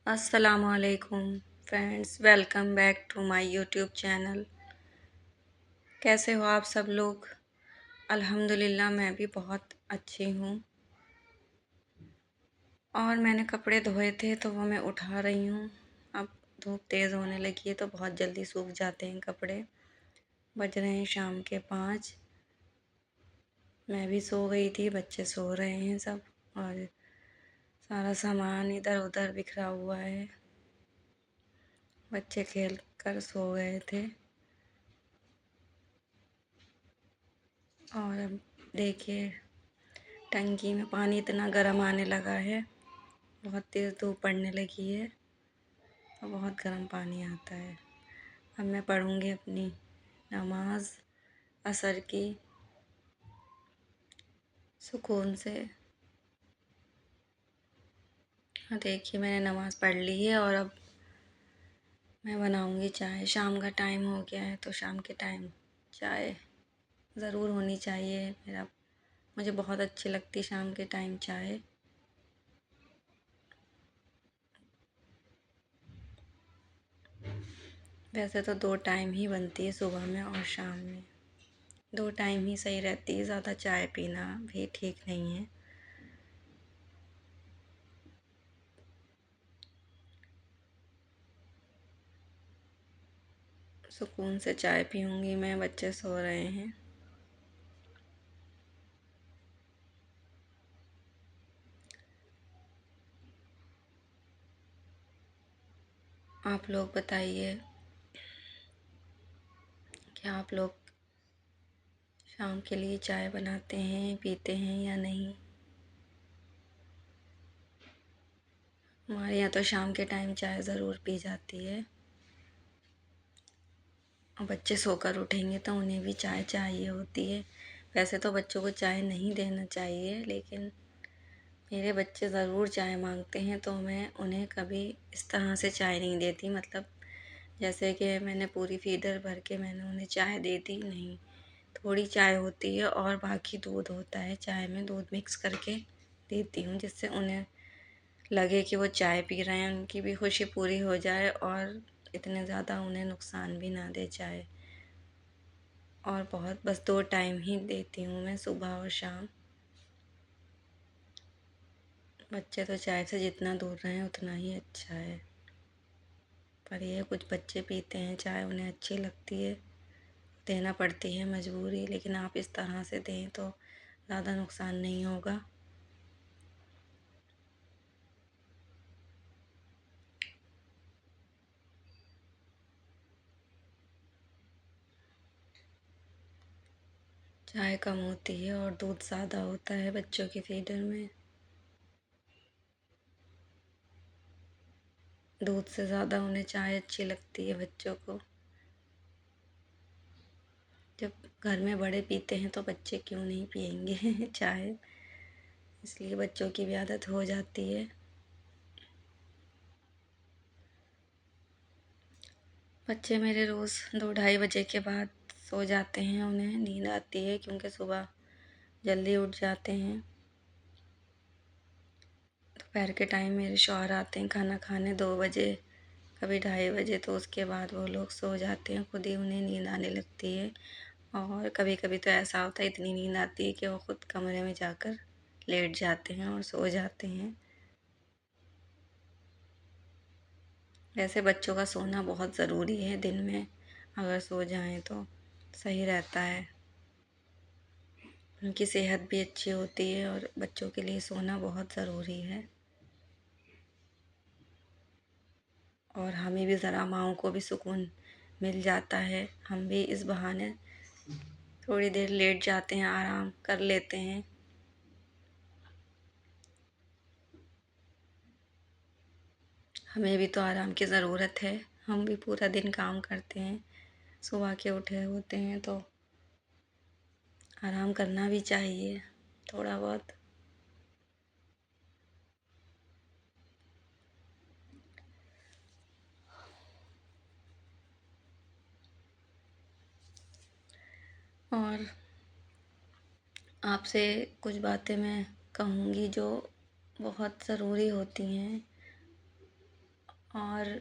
السلام علیکم friends, welcome back to my YouTube channel. کیسے ہو آپ سب لوگ؟ الحمدللہ میں بھی بہت اچھی ہوں۔ اور میں نے کپڑے دھوئے تھے تو وہ میں اٹھا رہی ہوں۔ اب دھوپ تیز ہونے لگی ہے تو بہت جلدی سوکھ جاتے ہیں کپڑے۔ بج رہے ہیں شام کے 5۔ میں بھی سو گئی تھی، بچے سو رہے ہیں سب، اور سارا سامان ادھر ادھر بکھرا ہوا ہے۔ بچے کھیل کر سو گئے تھے۔ اور اب دیکھیے ٹنکی میں پانی اتنا گرم آنے لگا ہے، بہت تیز دھوپ پڑنے لگی ہے اور بہت گرم پانی آتا ہے۔ اب میں پڑھوں گی اپنی نماز عصر کی سکون سے۔ دیکھیے میں نے نماز پڑھ لی ہے اور اب میں بناؤں گی چائے۔ شام کا ٹائم ہو گیا ہے تو شام کے ٹائم چائے ضرور ہونی چاہیے۔ مجھے بہت اچھی لگتی شام کے ٹائم چائے۔ ویسے تو 2 ٹائم ہی بنتی ہے، صبح میں اور شام میں۔ 2 ٹائم ہی صحیح رہتی ہے، زیادہ چائے پینا بھی ٹھیک نہیں ہے۔ سکون سے چائے پیوں گی میں، بچے سو رہے ہیں۔ آپ لوگ بتائیے کہ آپ لوگ شام کے لیے چائے بناتے ہیں، پیتے ہیں یا نہیں؟ ہمارے یہاں تو شام کے ٹائم چائے ضرور پی جاتی ہے۔ اور بچے سو کر اٹھیں گے تو انہیں بھی چائے چاہیے ہوتی ہے۔ ویسے تو بچوں کو چائے نہیں دینا چاہیے، لیکن میرے بچے ضرور چائے مانگتے ہیں تو میں انہیں کبھی اس طرح سے چائے نہیں دیتی، مطلب جیسے کہ میں نے پوری فیڈر بھر کے میں نے انہیں چائے دے دی، نہیں۔ تھوڑی چائے ہوتی ہے اور باقی دودھ ہوتا ہے، چائے میں دودھ مکس کر کے دیتی ہوں، جس سے انہیں لگے کہ وہ چائے پی رہے ہیں، ان کی بھی خوشی پوری ہو جائے اور اتنے زیادہ انہیں نقصان بھی نہ دے چائے۔ اور بس 2 ٹائم ہی دیتی ہوں میں، صبح اور شام۔ بچے تو چائے سے جتنا دور رہیں اتنا ہی اچھا ہے، پر یہ کچھ بچے پیتے ہیں چائے، انہیں اچھی لگتی ہے، دینا پڑتی ہے مجبوری، لیکن آپ اس طرح سے دیں تو زیادہ نقصان نہیں ہوگا۔ چائے کم ہوتی ہے اور دودھ زیادہ ہوتا ہے بچوں کی فیڈر میں۔ دودھ سے زیادہ انہیں چائے اچھی لگتی ہے بچوں کو۔ جب گھر میں بڑے پیتے ہیں تو بچے کیوں نہیں پئیں گے چائے، اس لیے بچوں کی بھی عادت ہو جاتی ہے۔ بچے میرے روز 2-2:30 بجے کے بعد سو جاتے ہیں، انہیں نیند آتی ہے کیونکہ صبح جلدی اٹھ جاتے ہیں۔ دوپہر کے ٹائم میرے شوہر آتے ہیں کھانا کھانے 2 بجے، کبھی 2:30 بجے، تو اس کے بعد وہ لوگ سو جاتے ہیں، خود ہی انہیں نیند آنے لگتی ہے۔ اور کبھی کبھی تو ایسا ہوتا ہے اتنی نیند آتی ہے کہ وہ خود کمرے میں جا کر لیٹ جاتے ہیں اور سو جاتے ہیں۔ ویسے بچوں کا سونا بہت ضروری ہے، دن میں اگر سو جائیں تو صحیح رہتا ہے، ان کی صحت بھی اچھی ہوتی ہے، اور بچوں کے لیے سونا بہت ضروری ہے۔ اور ہمیں بھی ذرا ماؤں کو بھی سکون مل جاتا ہے، ہم بھی اس بہانے تھوڑی دیر لیٹ جاتے ہیں، آرام کر لیتے ہیں۔ ہمیں بھی تو آرام کی ضرورت ہے، ہم بھی پورا دن کام کرتے ہیں، صبح کے اٹھے ہوتے ہیں تو آرام کرنا بھی چاہیے تھوڑا بہت۔ اور آپ سے کچھ باتیں میں کہوں گی جو بہت ضروری ہوتی ہیں۔ اور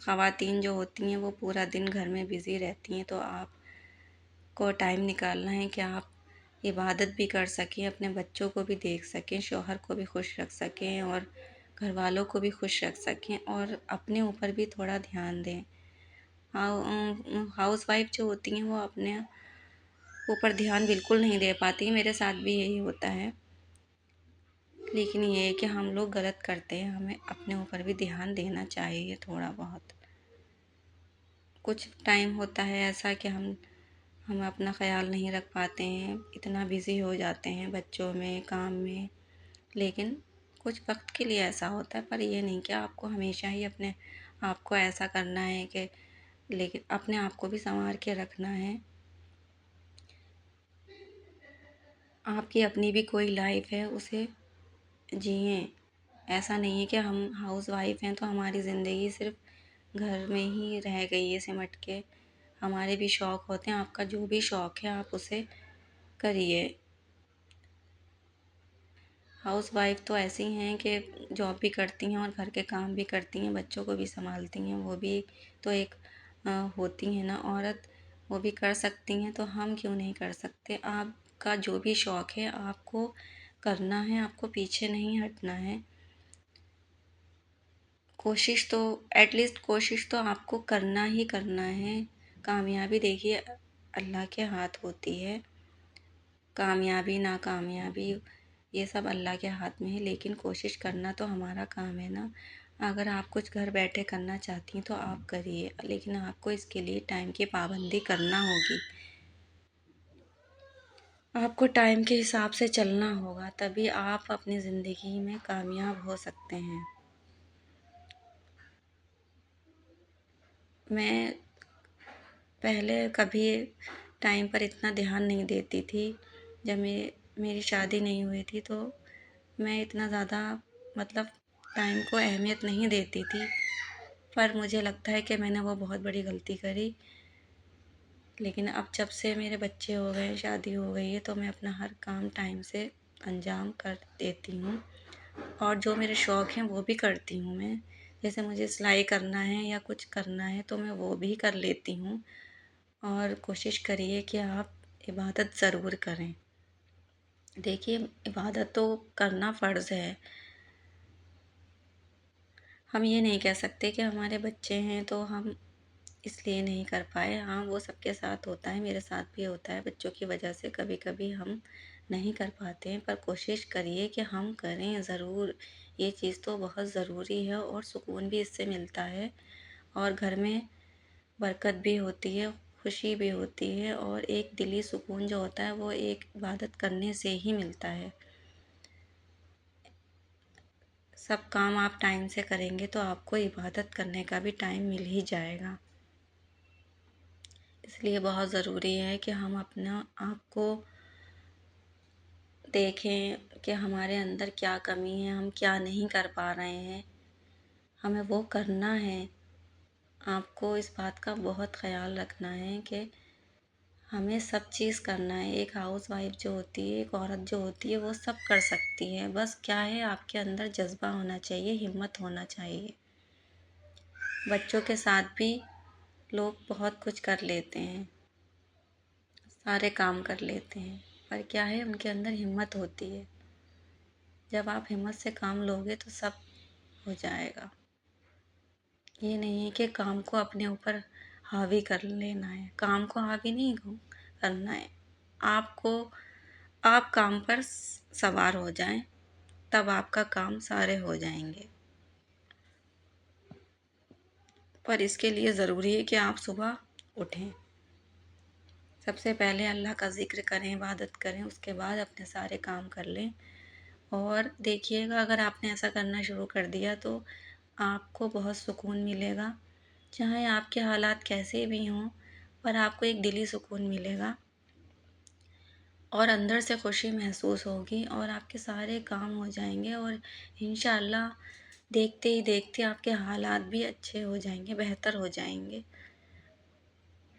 خواتین جو ہوتی ہیں وہ پورا دن گھر میں بزی رہتی ہیں، تو آپ کو ٹائم نکالنا ہے کہ آپ عبادت بھی کر سکیں، اپنے بچوں کو بھی دیکھ سکیں، شوہر کو بھی خوش رکھ سکیں اور گھر والوں کو بھی خوش رکھ سکیں، اور اپنے اوپر بھی تھوڑا دھیان دیں۔ ہاؤس وائف جو ہوتی ہیں وہ اپنے اوپر دھیان بالکل نہیں دے پاتی، میرے ساتھ بھی یہی ہوتا ہے، لیکن یہ ہے کہ ہم لوگ غلط کرتے ہیں، ہمیں اپنے اوپر بھی دھیان دینا چاہیے تھوڑا بہت۔ کچھ ٹائم ہوتا ہے ایسا کہ ہم اپنا خیال نہیں رکھ پاتے ہیں، اتنا بزی ہو جاتے ہیں بچوں میں، کام میں، لیکن کچھ وقت کے لیے ایسا ہوتا ہے، پر یہ نہیں کہ آپ کو ہمیشہ ہی اپنے آپ کو ایسا کرنا ہے کہ، لیکن اپنے آپ کو بھی سنوار کے رکھنا ہے۔ آپ کی اپنی بھی کوئی لائف ہے، اسے جئیں۔ ایسا نہیں ہے کہ ہم ہاؤس وائف ہیں تو ہماری زندگی صرف گھر میں ہی رہ گئی ہے سمٹ کے۔ ہمارے بھی شوق ہوتے ہیں، آپ کا جو بھی شوق ہے آپ اسے کریے۔ ہاؤس وائف تو ایسی ہیں کہ جاب بھی کرتی ہیں اور گھر کے کام بھی کرتی ہیں، بچوں کو بھی سنبھالتی ہیں، وہ بھی تو ایک ہوتی ہیں نا عورت، وہ بھی کر سکتی ہیں، تو ہم کیوں نہیں کر سکتے؟ آپ کا جو بھی شوق ہے آپ کو کرنا ہے، آپ کو پیچھے نہیں ہٹنا ہے۔ کوشش تو ایٹ لیسٹ کوشش تو آپ کو کرنا ہی کرنا ہے۔ کامیابی دیکھیے اللہ کے ہاتھ ہوتی ہے، کامیابی ناکامیابی یہ سب اللہ کے ہاتھ میں ہے، لیکن کوشش کرنا تو ہمارا کام ہے نا۔ اگر آپ کچھ گھر بیٹھے کرنا چاہتی ہیں تو آپ کریے، لیکن آپ کو اس کے لیے ٹائم کی پابندی کرنا ہوگی۔ آپ کو ٹائم کے حساب سے چلنا ہوگا، تبھی آپ اپنی زندگی میں کامیاب ہو سکتے ہیں۔ میں پہلے کبھی ٹائم پر اتنا دھیان نہیں دیتی تھی، جب میری شادی نہیں ہوئی تھی تو میں اتنا زیادہ مطلب ٹائم کو اہمیت نہیں دیتی تھی، پر مجھے لگتا ہے کہ میں نے وہ بہت بڑی غلطی کری۔ لیکن اب جب سے میرے بچے ہو گئے، شادی ہو گئی ہے، تو میں اپنا ہر کام ٹائم سے انجام کر دیتی ہوں، اور جو میرے شوق ہیں وہ بھی کرتی ہوں میں۔ جیسے مجھے سلائی کرنا ہے یا کچھ کرنا ہے تو میں وہ بھی کر لیتی ہوں، اور کوشش کریے کہ آپ عبادت ضرور کریں۔ دیکھیے عبادت تو کرنا فرض ہے، ہم یہ نہیں کہہ سکتے کہ ہمارے بچے ہیں تو ہم اس لیے نہیں کر پائے۔ ہاں وہ سب کے ساتھ ہوتا ہے، میرے ساتھ بھی ہوتا ہے، بچوں کی وجہ سے کبھی کبھی ہم نہیں کر پاتے ہیں، پر کوشش کریے کہ ہم کریں ضرور۔ یہ چیز تو بہت ضروری ہے، اور سکون بھی اس سے ملتا ہے، اور گھر میں برکت بھی ہوتی ہے، خوشی بھی ہوتی ہے، اور ایک دلی سکون جو ہوتا ہے وہ ایک عبادت کرنے سے ہی ملتا ہے۔ سب کام آپ ٹائم سے کریں گے تو آپ کو عبادت کرنے کا بھی ٹائم مل ہی جائے گا۔ اس لیے بہت ضروری ہے کہ ہم اپنا آپ کو دیکھیں کہ ہمارے اندر کیا کمی ہے، ہم کیا نہیں کر پا رہے ہیں، ہمیں وہ کرنا ہے۔ آپ کو اس بات کا بہت خیال رکھنا ہے کہ ہمیں سب چیز کرنا ہے۔ ایک ہاؤس وائف جو ہوتی ہے، ایک عورت جو ہوتی ہے، وہ سب کر سکتی ہے، بس کیا ہے آپ کے اندر جذبہ ہونا چاہیے، ہمت ہونا چاہیے۔ بچوں کے ساتھ بھی لوگ بہت کچھ کر لیتے ہیں، سارے کام کر لیتے ہیں، پر کیا ہے ان کے اندر ہمت ہوتی ہے۔ جب آپ ہمت سے کام لوگے تو سب ہو جائے گا۔ یہ نہیں ہے کہ کام کو اپنے اوپر حاوی کر لینا ہے، کام کو حاوی نہیں کرنا ہے، آپ کام پر سوار ہو جائیں، تب آپ کا کام سارے ہو جائیں گے۔ پر اس کے لیے ضروری ہے کہ آپ صبح اٹھیں، سب سے پہلے اللہ کا ذکر کریں، عبادت کریں، اس کے بعد اپنے سارے کام کر لیں۔ اور دیکھیے گا اگر آپ نے ایسا کرنا شروع کر دیا تو آپ کو بہت سکون ملے گا، چاہے آپ کے حالات کیسے بھی ہوں، پر آپ کو ایک دلی سکون ملے گا، اور اندر سے خوشی محسوس ہوگی، اور آپ کے سارے کام ہو جائیں گے، اور انشاءاللہ دیکھتے ہی دیکھتے آپ کے حالات بھی اچھے ہو جائیں گے، بہتر ہو جائیں گے،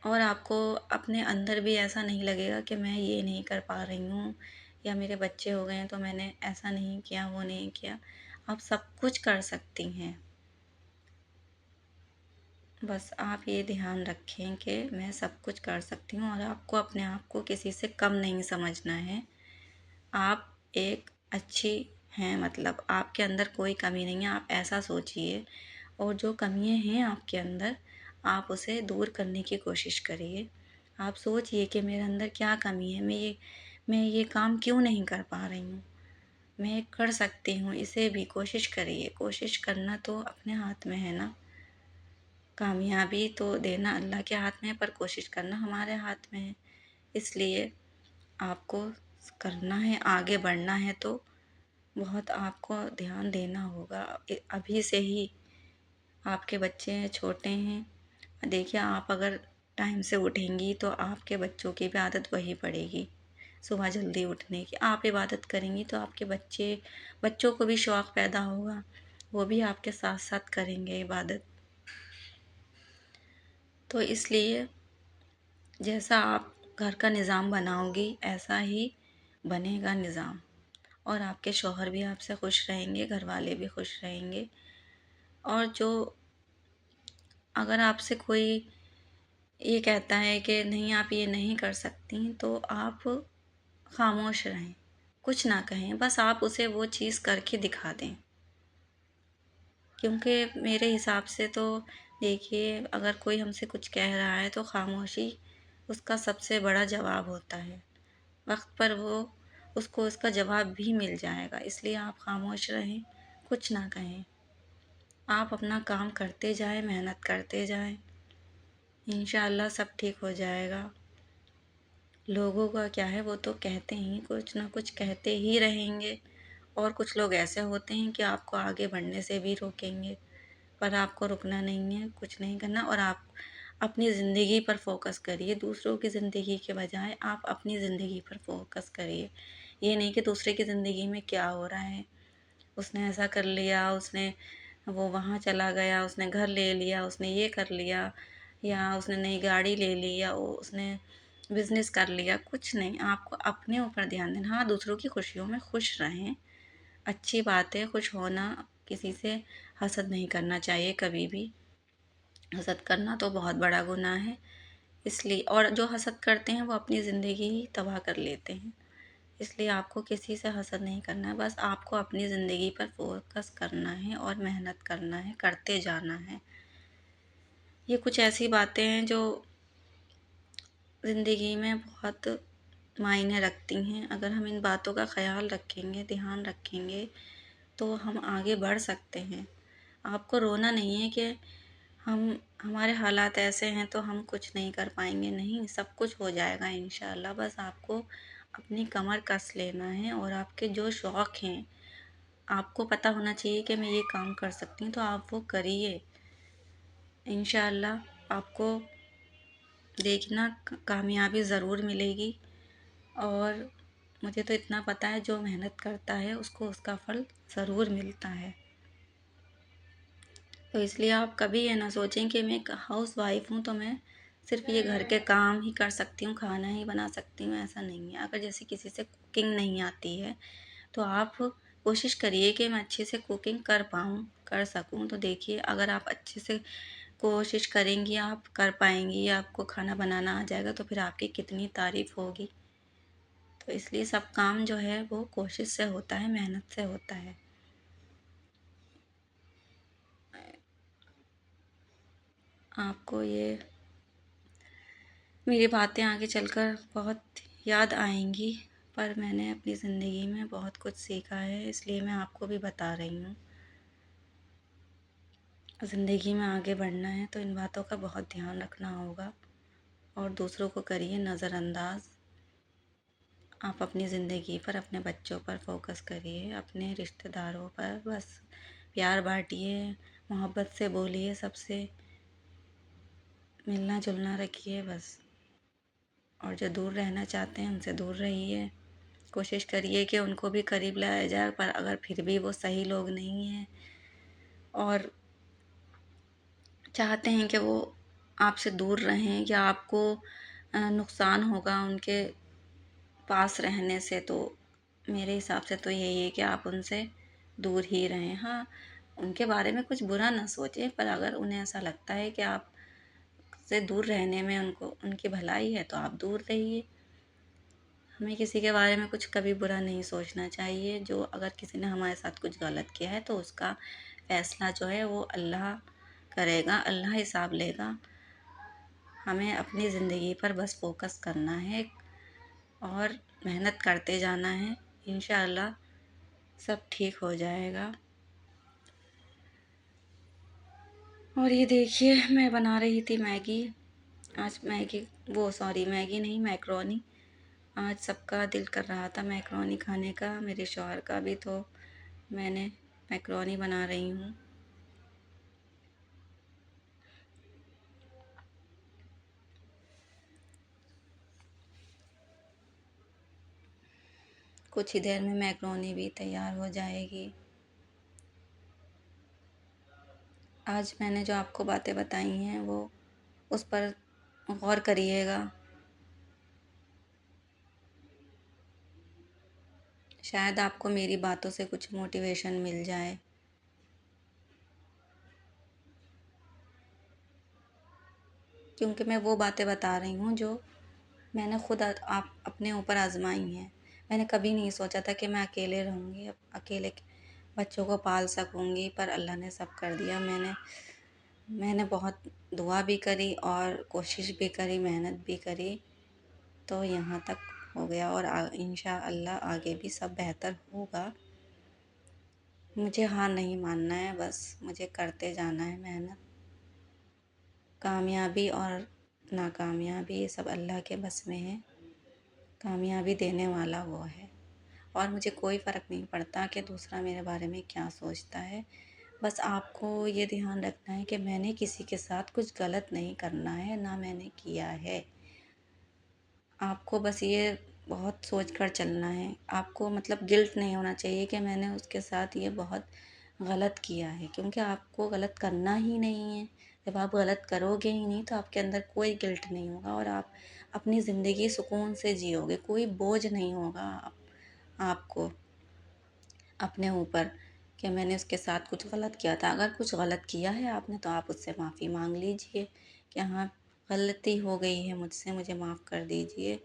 اور آپ کو اپنے اندر بھی ایسا نہیں لگے گا کہ میں یہ نہیں کر پا رہی ہوں، یا میرے بچے ہو گئے ہیں تو میں نے ایسا نہیں کیا، وہ نہیں کیا۔ آپ سب کچھ کر سکتی ہیں۔ بس آپ یہ دھیان رکھیں کہ میں سب کچھ کر سکتی ہوں، اور آپ کو اپنے آپ کو کسی سے کم نہیں سمجھنا ہے۔ آپ ایک اچھی ہیں، مطلب آپ کے اندر کوئی کمی نہیں ہے، آپ ایسا سوچیے، اور جو کمیاں ہیں آپ کے اندر آپ اسے دور کرنے کی کوشش کریے۔ آپ سوچئے کہ میرے اندر کیا کمی ہے، میں یہ کام کیوں نہیں کر پا رہی ہوں، میں کر سکتی ہوں، اسے بھی کوشش کریے۔ کوشش کرنا تو اپنے ہاتھ میں ہے نا، کامیابی تو دینا اللہ کے ہاتھ میں ہے، پر کوشش کرنا ہمارے ہاتھ میں ہے۔ اس لیے آپ کو کرنا ہے، آگے بڑھنا ہے تو بہت آپ کو دھیان دینا ہوگا ابھی سے ہی۔ آپ کے بچے ہیں، چھوٹے ہیں، دیکھیے آپ اگر ٹائم سے اٹھیں گی تو آپ کے بچوں کی بھی عادت وہی پڑے گی، صبح جلدی اٹھنے کی۔ آپ عبادت کریں گی تو آپ کے بچوں کو بھی شوق پیدا ہوگا، وہ بھی آپ کے ساتھ ساتھ کریں گے عبادت۔ تو اس لیے جیسا آپ گھر کا نظام بناؤ گی ایسا ہی بنے گا نظام، اور آپ کے شوہر بھی آپ سے خوش رہیں گے، گھر والے بھی خوش رہیں گے۔ اور اگر آپ سے کوئی یہ کہتا ہے کہ نہیں آپ یہ نہیں کر سکتی تو آپ خاموش رہیں، کچھ نہ کہیں، بس آپ اسے وہ چیز کر کے دکھا دیں۔ کیونکہ میرے حساب سے تو دیکھیے اگر کوئی ہم سے کچھ کہہ رہا ہے تو خاموشی اس کا سب سے بڑا جواب ہوتا ہے، وقت پر اس کو اس کا جواب بھی مل جائے گا۔ اس لیے آپ خاموش رہیں، کچھ نہ کہیں، آپ اپنا کام کرتے جائیں، محنت کرتے جائیں، انشاءاللہ سب ٹھیک ہو جائے گا۔ لوگوں کا کیا ہے، وہ تو کہتے ہی کچھ نہ کچھ کہتے ہی رہیں گے، اور کچھ لوگ ایسے ہوتے ہیں کہ آپ کو آگے بڑھنے سے بھی روکیں گے، پر آپ کو رکنا نہیں ہے، کچھ نہیں کرنا، اور آپ اپنی زندگی پر فوکس کریے۔ دوسروں کی زندگی کے بجائے آپ اپنی زندگی پر فوکس کریے۔ یہ نہیں کہ دوسرے کی زندگی میں کیا ہو رہا ہے، اس نے ایسا کر لیا، وہ وہاں چلا گیا، اس نے گھر لے لیا، اس نے یہ کر لیا، یا اس نے نئی گاڑی لے لی، یا اس نے بزنس کر لیا، کچھ نہیں، آپ کو اپنے اوپر دھیان دینا۔ ہاں دوسروں کی خوشیوں میں خوش رہیں، اچھی بات ہے خوش ہونا، کسی سے حسد نہیں کرنا چاہیے کبھی بھی، حسد کرنا تو بہت بڑا گناہ ہے۔ اس لیے، اور جو حسد کرتے ہیں وہ اپنی زندگی ہی تباہ کر لیتے ہیں۔ اس لیے آپ کو کسی سے حسد نہیں کرنا ہے، بس آپ کو اپنی زندگی پر فوکس کرنا ہے اور محنت کرنا ہے، کرتے جانا ہے۔ یہ کچھ ایسی باتیں ہیں جو زندگی میں بہت معنی رکھتی ہیں۔ اگر ہم ان باتوں کا خیال رکھیں گے، دھیان رکھیں گے تو ہم آگے بڑھ سکتے ہیں۔ آپ کو رونا نہیں ہے کہ ہمارے حالات ایسے ہیں تو ہم کچھ نہیں کر پائیں گے، نہیں، سب کچھ ہو جائے گا انشاءاللہ۔ بس آپ کو اپنی کمر کس لینا ہے، اور آپ کے جو شوق ہیں آپ کو پتہ ہونا چاہیے کہ میں یہ کام کر سکتی ہوں، تو آپ وہ کریے، انشاءاللہ آپ کو دیکھنا کامیابی ضرور ملے گی۔ اور مجھے تو اتنا پتہ ہے جو محنت کرتا ہے اس کو اس کا پھل ضرور ملتا ہے۔ تو اس لیے آپ کبھی یہ نہ سوچیں کہ میں ہاؤس وائف ہوں تو میں صرف یہ گھر کے کام ہی کر سکتی ہوں، کھانا ہی بنا سکتی ہوں، ایسا نہیں ہے۔ اگر جیسے کسی سے کوکنگ نہیں آتی ہے تو آپ کوشش کریے کہ میں اچھے سے کوکنگ کر سکوں، تو دیکھیے اگر آپ اچھے سے کوشش کریں گی آپ کر پائیں گی، آپ کو کھانا بنانا آ جائے گا تو پھر آپ کی کتنی تعریف ہوگی۔ تو اس لیے سب کام جو ہے وہ کوشش سے ہوتا ہے، محنت سے ہوتا ہے۔ آپ کو یہ میری باتیں آگے چل کر بہت یاد آئیں گی، پر میں نے اپنی زندگی میں بہت کچھ سیکھا ہے، اس لیے میں آپ کو بھی بتا رہی ہوں۔ زندگی میں آگے بڑھنا ہے تو ان باتوں کا بہت دھیان رکھنا ہوگا، اور دوسروں کو کریے نظر انداز۔ آپ اپنی زندگی پر، اپنے بچوں پر فوکس کریے، اپنے رشتہ داروں پر بس پیار بانٹیے، محبت سے بولیے، سب سے ملنا جلنا رکھیے بس۔ اور جو دور رہنا چاہتے ہیں ان سے دور رہیے، کوشش کریے کہ ان کو بھی قریب لایا جائے، پر اگر پھر بھی وہ صحیح لوگ نہیں ہیں اور چاہتے ہیں کہ وہ آپ سے دور رہیں یا آپ کو نقصان ہوگا ان کے پاس رہنے سے، تو میرے حساب سے تو یہی ہے کہ آپ ان سے دور ہی رہیں۔ ہاں ان کے بارے میں کچھ برا نہ سوچیں، پر اگر انہیں ایسا لگتا ہے کہ آپ سے دور رہنے میں ان کی بھلائی ہے تو آپ دور رہیے۔ ہمیں کسی کے بارے میں کچھ کبھی برا نہیں سوچنا چاہیے۔ جو اگر کسی نے ہمارے ساتھ کچھ غلط کیا ہے تو اس کا فیصلہ جو ہے وہ اللہ کرے گا، اللہ حساب لے گا۔ ہمیں اپنی زندگی پر بس فوکس کرنا ہے اور محنت کرتے جانا ہے، انشاءاللہ سب ٹھیک ہو جائے گا۔ اور یہ دیکھیے میں بنا رہی تھی میگی، آج میگی نہیں، میکرونی۔ آج سب کا دل کر رہا تھا میکرونی کھانے کا، میرے شوہر کا بھی، تو میں نے میکرونی بنا رہی ہوں۔ کچھ ہی دیر میں میکرونی بھی تیار ہو جائے گی۔ آج میں نے جو آپ کو باتیں بتائی ہیں وہ اس پر غور کریے گا، شاید آپ کو میری باتوں سے کچھ موٹیویشن مل جائے۔ کیونکہ میں وہ باتیں بتا رہی ہوں جو میں نے خود آپ اپنے اوپر آزمائی ہیں۔ میں نے کبھی نہیں سوچا تھا کہ میں اکیلے رہوں گی، اکیلے بچوں کو پال سکوں گی، پر اللہ نے سب کر دیا۔ میں نے بہت دعا بھی کری اور کوشش بھی کری، محنت بھی کری، تو یہاں تک ہو گیا، اور انشاءاللہ آگے بھی سب بہتر ہوگا۔ مجھے ہار نہیں ماننا ہے، بس مجھے کرتے جانا ہے محنت۔ کامیابی اور ناکامیابی یہ سب اللہ کے بس میں ہے، کامیابی دینے والا وہ ہے، اور مجھے کوئی فرق نہیں پڑتا کہ دوسرا میرے بارے میں کیا سوچتا ہے۔ بس آپ کو یہ دھیان رکھنا ہے کہ میں نے کسی کے ساتھ کچھ غلط نہیں کرنا ہے، نہ میں نے کیا ہے۔ آپ کو بس یہ بہت سوچ کر چلنا ہے، آپ کو مطلب گلٹ نہیں ہونا چاہیے کہ میں نے اس کے ساتھ یہ بہت غلط کیا ہے، کیونکہ آپ کو غلط کرنا ہی نہیں ہے۔ جب آپ غلط کرو گے ہی نہیں تو آپ کے اندر کوئی گلٹ نہیں ہوگا، اور آپ اپنی زندگی سکون سے جیو گے، کوئی بوجھ نہیں ہوگا آپ کو اپنے اوپر کہ میں نے اس کے ساتھ کچھ غلط کیا تھا۔ اگر کچھ غلط کیا ہے آپ نے تو آپ اس سے معافی مانگ لیجئے کہ ہاں غلطی ہو گئی ہے مجھ سے، مجھے معاف کر دیجئے۔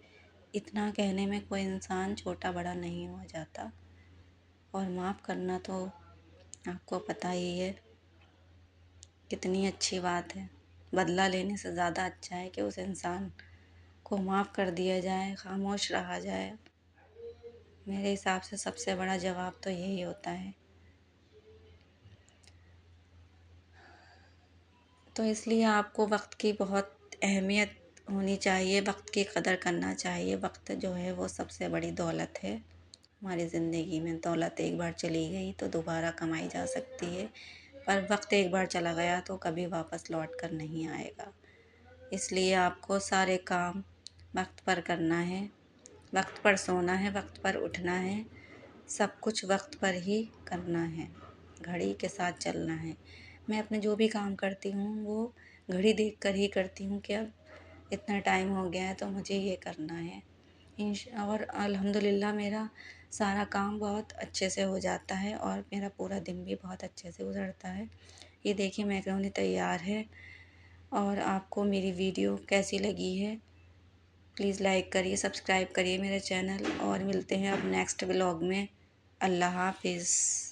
اتنا کہنے میں کوئی انسان چھوٹا بڑا نہیں ہو جاتا، اور معاف کرنا تو آپ کو پتہ ہی ہے کتنی اچھی بات ہے۔ بدلہ لینے سے زیادہ اچھا ہے کہ اس انسان کو معاف کر دیا جائے، خاموش رہا جائے۔ میرے حساب سے سب سے بڑا جواب تو یہی ہوتا ہے۔ تو اس لیے آپ کو وقت کی بہت اہمیت ہونی چاہیے، وقت کی قدر کرنا چاہیے۔ وقت جو ہے وہ سب سے بڑی دولت ہے ہماری زندگی میں۔ دولت ایک بار چلی گئی تو دوبارہ کمائی جا سکتی ہے، پر وقت ایک بار چلا گیا تو کبھی واپس لوٹ کر نہیں آئے گا۔ اس لیے آپ کو سارے کام وقت پر کرنا ہے، وقت پر سونا ہے، وقت پر اٹھنا ہے، سب کچھ وقت پر ہی کرنا ہے، گھڑی کے ساتھ چلنا ہے۔ میں اپنے جو بھی کام کرتی ہوں وہ گھڑی دیکھ کر ہی کرتی ہوں کہ اب اتنا ٹائم ہو گیا ہے تو مجھے یہ کرنا ہے۔ اور الحمدللہ میرا سارا کام بہت اچھے سے ہو جاتا ہے، اور میرا پورا دن بھی بہت اچھے سے گزرتا ہے۔ یہ دیکھیے میکرونی تیار ہے، اور آپ کو میری ویڈیو کیسی لگی ہے پلیز لائک کریے، سبسکرائب کریے میرے چینل، اور ملتے ہیں اب نیکسٹ ولاگ میں۔ اللہ حافظ۔